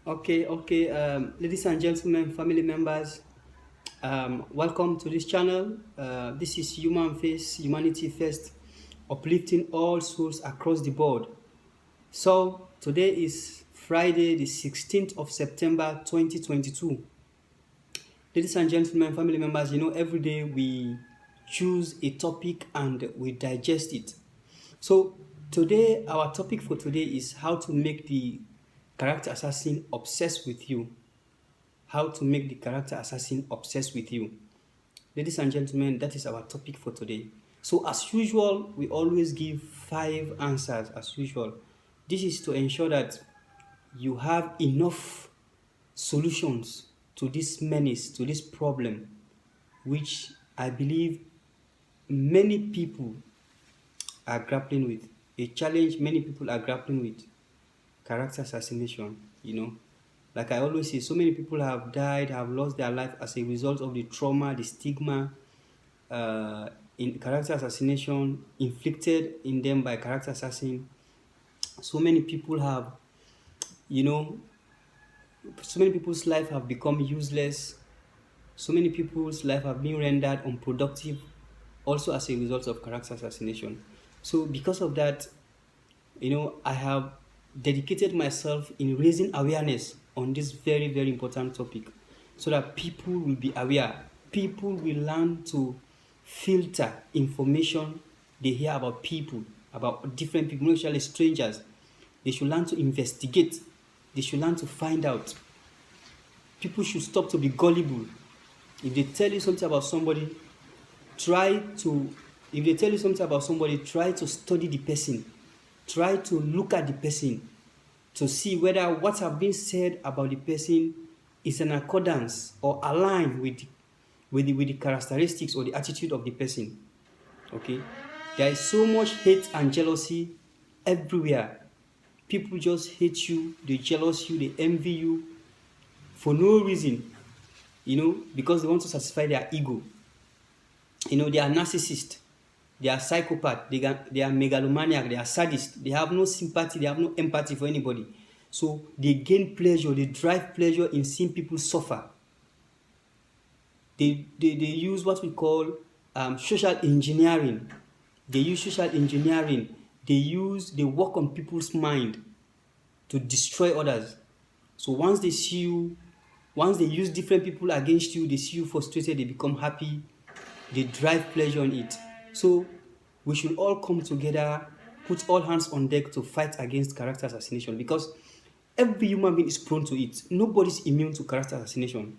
Okay. Ladies and gentlemen, family members, welcome to this channel. This is Human Face, Humanity First, uplifting all souls across the board. So, today is Friday, the 16th of September 2022. Ladies and gentlemen, family members, every day we choose a topic and we digest it. So, today, our topic for today is how to make the character assassin obsessed with you. How to make the character assassin obsessed with you. Ladies and gentlemen, that is our topic for today. So, as usual, we always give 5 answers as usual. This is to ensure that you have enough solutions to this menace, to this problem, which I believe many people are grappling with. A challenge many people are grappling with: character assassination. Like I always say, so many people have died, have lost their life as a result of the trauma, the stigma, in character assassination inflicted in them by character assassin. So many people have, so many people's life have become useless. So many people's life have been rendered unproductive, also as a result of character assassination. So because of that, I have dedicated myself in raising awareness on this very, very important topic so that people will be aware. People will learn to filter information they hear about people, about different people, not necessarily strangers. They should learn to investigate. They should learn to find out. People should stop to be gullible. If they tell you something about somebody, try to study the person. Try to look at the person to see whether what have been said about the person is in accordance or aligned with the characteristics or the attitude of the person. Okay? There is so much hate and jealousy everywhere. People just hate you, they jealous you, they envy you for no reason, because they want to satisfy their ego. They are narcissists, they are psychopaths, they are megalomaniac, they are sadists, they have no sympathy, they have no empathy for anybody. So they gain pleasure, they drive pleasure in seeing people suffer. They use what we call social engineering. They use social engineering. They work on people's mind to destroy others. So once they use different people against you, they see you frustrated, they become happy, they drive pleasure on it. So we should all come together, put all hands on deck to fight against character assassination, because every human being is prone to it. Nobody's immune to character assassination.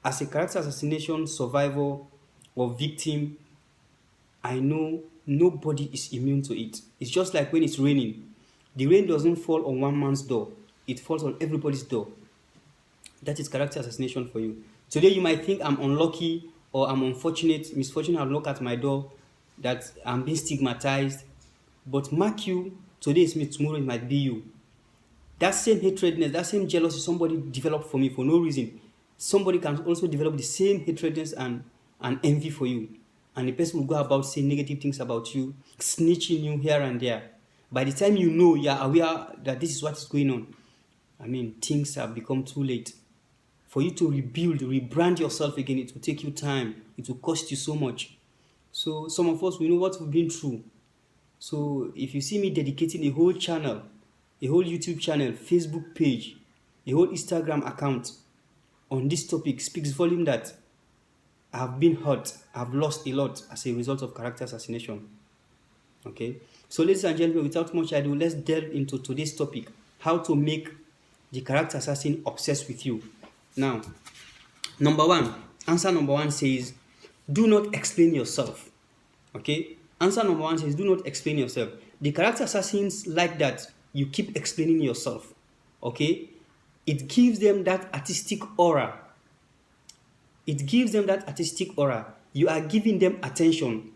As a character assassination survivor or victim, I know nobody is immune to it. It's just like when it's raining. The rain doesn't fall on one man's door. It falls on everybody's door. That is character assassination for you. Today you might think I'm unlucky or I'm unfortunate, misfortune have knocked at my door, that I'm being stigmatized. But mark you, today is me, tomorrow it might be you. That same hatredness, that same jealousy somebody developed for me for no reason, somebody can also develop the same hatredness and envy for you. And the person will go about saying negative things about you, snitching you here and there. By the time you are aware that this is what is going on, things have become too late. For you to rebuild, rebrand yourself again, it will take you time. It will cost you so much. So some of us, we know what we've been through. So if you see me dedicating a whole channel, a whole YouTube channel, Facebook page, a whole Instagram account on this topic, speaks volume that I've been hurt, I've lost a lot as a result of character assassination. Okay? So ladies and gentlemen, without much ado, let's delve into today's topic: how to make the character assassin obsessed with you. Now, answer number one says, do not explain yourself. Okay? Answer number one says, do not explain yourself. The character assassins like that you keep explaining yourself. Okay? It gives them that artistic aura. You are giving them attention.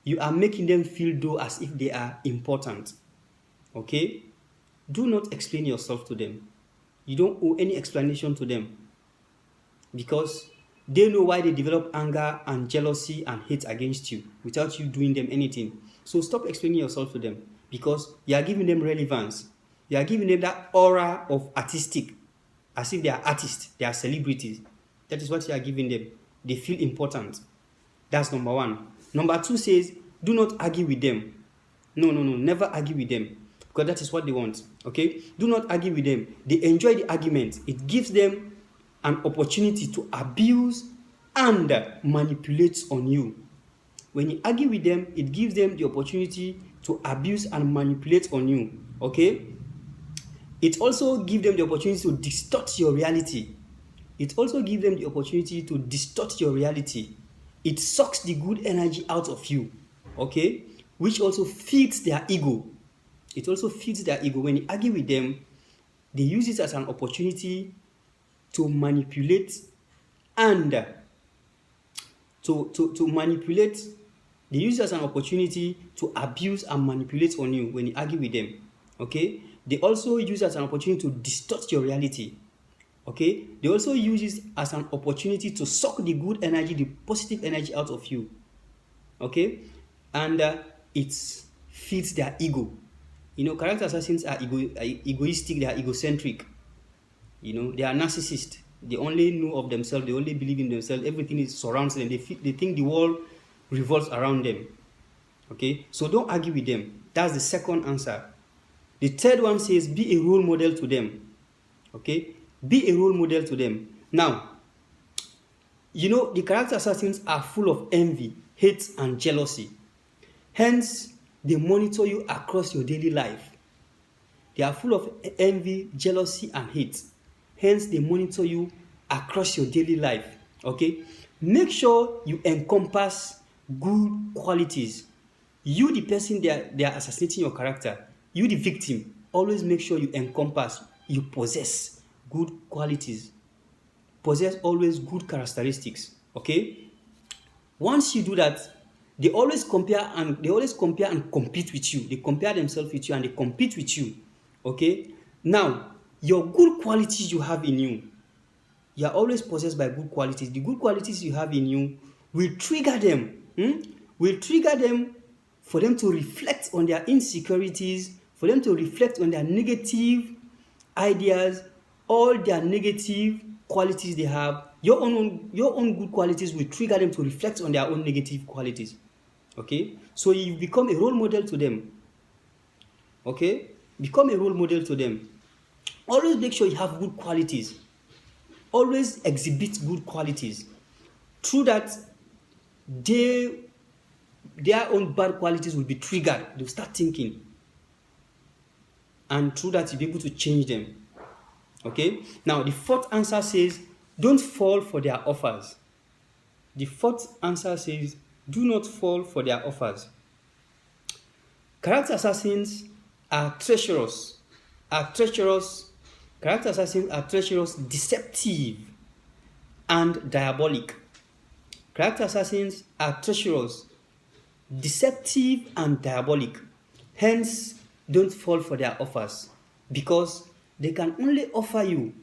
You are making them feel though as if they are important. Okay? Do not explain yourself to them. You don't owe any explanation to them, because they know why they develop anger and jealousy and hate against you without you doing them anything. So stop explaining yourself to them, because you are giving them relevance. You are giving them that aura of artistic. as if they are artists, they are celebrities. That is what you are giving them. They feel important. That's number one. Number two says, do not argue with them. No, never argue with them, because that is what they want. Okay, do not argue with them. They enjoy the argument. It gives them an opportunity to abuse and manipulate on you. When you argue with them, it gives them the opportunity to abuse and manipulate on you. Okay, it also gives them the opportunity to distort your reality. It also gives them the opportunity to distort your reality. It sucks the good energy out of you, okay? Which also feeds their ego. It also feeds their ego. When you argue with them, they use it as an opportunity to manipulate and to manipulate. They use it as an opportunity to abuse and manipulate on you when you argue with them, okay? They also use it as an opportunity to distort your reality. Okay, they also use it as an opportunity to suck the good energy, the positive energy out of you. Okay, and it feeds their ego. You know, character assassins are egoistic, they are egocentric. You know, they are narcissists. They only know of themselves, they only believe in themselves, everything surrounds them. They think the world revolves around them. Okay, so don't argue with them. That's the second answer. The third one says, be a role model to them. Okay, be a role model to them. Now, you know, the character assassins are full of envy, hate, and jealousy. Hence, they monitor you across your daily life. They are full of envy, jealousy, and hate. Hence, they monitor you across your daily life. Okay? Make sure you encompass good qualities. You, the person they are assassinating your character, you, the victim, always make sure you encompass, you possess good qualities. Possess always good characteristics. Okay? Once you do that, they always compare and compete with you. They compare themselves with you and they compete with you. Okay? Now, your good qualities you have in you, you are always possessed by good qualities. The good qualities you have in you will trigger them. Will trigger them for them to reflect on their insecurities, for them to reflect on their negative ideas, all their negative qualities they have. Your own good qualities will trigger them to reflect on their own negative qualities. Okay? So you become a role model to them. Okay? Become a role model to them. Always make sure you have good qualities. Always exhibit good qualities. Through that, their own bad qualities will be triggered. They'll start thinking. And through that, you'll be able to change them. Okay? Now, the fourth answer says, don't fall for their offers. The fourth answer says, do not fall for their offers. Character assassins are treacherous. Character assassins are treacherous, deceptive, and diabolic. Character assassins are treacherous, deceptive, and diabolic. Hence, don't fall for their offers, because they can only offer you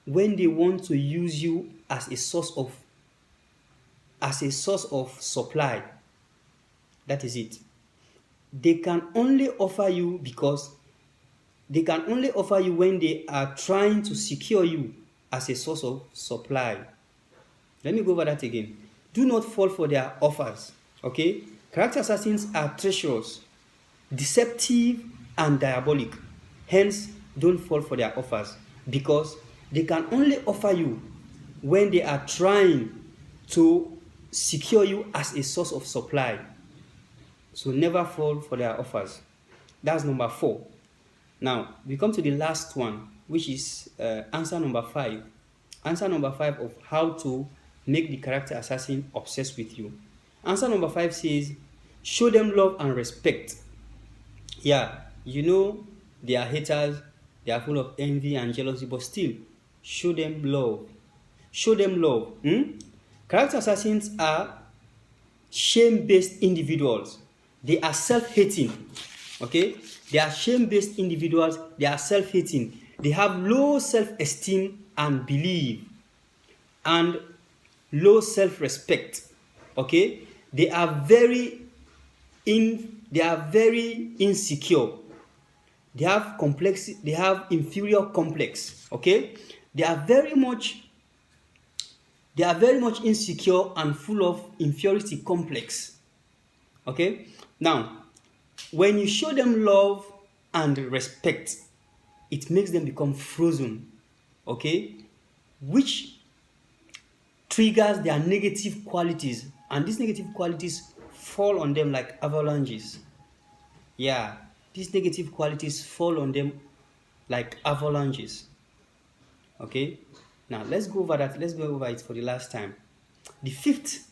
when they want to use you as a source of supply. That is it. They can only offer you when they are trying to secure you as a source of supply. Let me go over that again. Do not fall for their offers. Okay? Character assassins are treacherous, deceptive, and diabolic. Hence, don't fall for their offers, because they can only offer you when they are trying to secure you as a source of supply. So never fall for their offers. That's number 4. Now, we come to the last one, which is answer number 5. Answer number 5 of how to make the character assassin obsessed with you. Answer number 5 says, show them love and respect. Yeah, you know they are haters, they are full of envy and jealousy, but still, show them love. Show them love. Character assassins are shame-based individuals. They are self-hating. Okay? They are shame-based individuals. They are self-hating. They have low self-esteem and belief, and low self-respect. Okay? They are very insecure. They have inferior complex. Okay? They are very much insecure and full of inferiority complex. Okay? Now, when you show them love and respect, it makes them become frozen. Okay? Which triggers their negative qualities, and these negative qualities fall on them like avalanches. Yeah, these negative qualities fall on them like avalanches. Okay, now let's go over that. Let's go over it for the last time. The fifth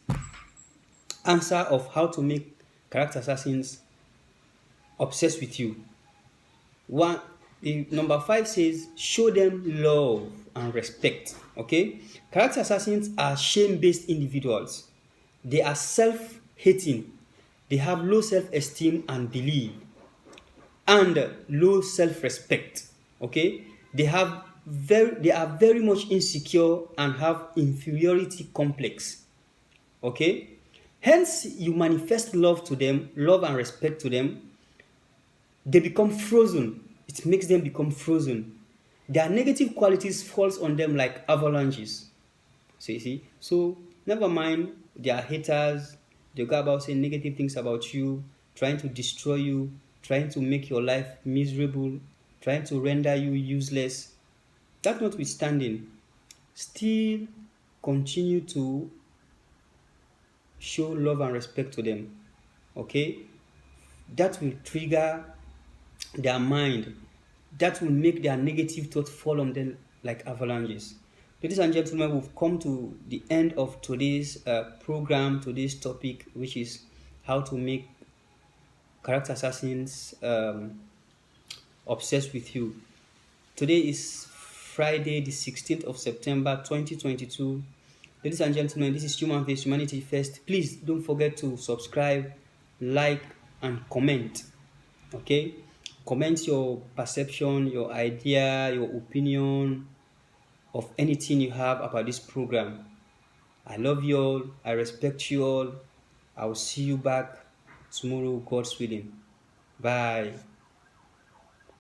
answer of how to make character assassins obsess with you. One, the number 5 says show them love and respect. Okay, character assassins are shame-based individuals. They are self-hating. They have low self-esteem and belief, and low self-respect. Okay, they are very much insecure and have inferiority complex. Okay, hence you manifest love to them, love and respect to them. They become frozen. It makes them become frozen. Their negative qualities falls on them like avalanches. So you see, so never mind, they are haters. They go about saying negative things about you, trying to destroy you, trying to make your life miserable, trying to render you useless. That notwithstanding, still continue to show love and respect to them. Okay, that will trigger their mind. That will make their negative thoughts fall on them like avalanches. Ladies and gentlemen, we've come to the end of today's program, today's topic, which is how to make character assassins obsessed with you. Today is Friday, the 16th of September, 2022. Ladies and gentlemen, this is Human Face Humanity First. Please don't forget to subscribe, like, and comment. Okay? Comment your perception, your idea, your opinion of anything you have about this program. I love you all. I respect you all. I will see you back tomorrow, God's willing. Bye.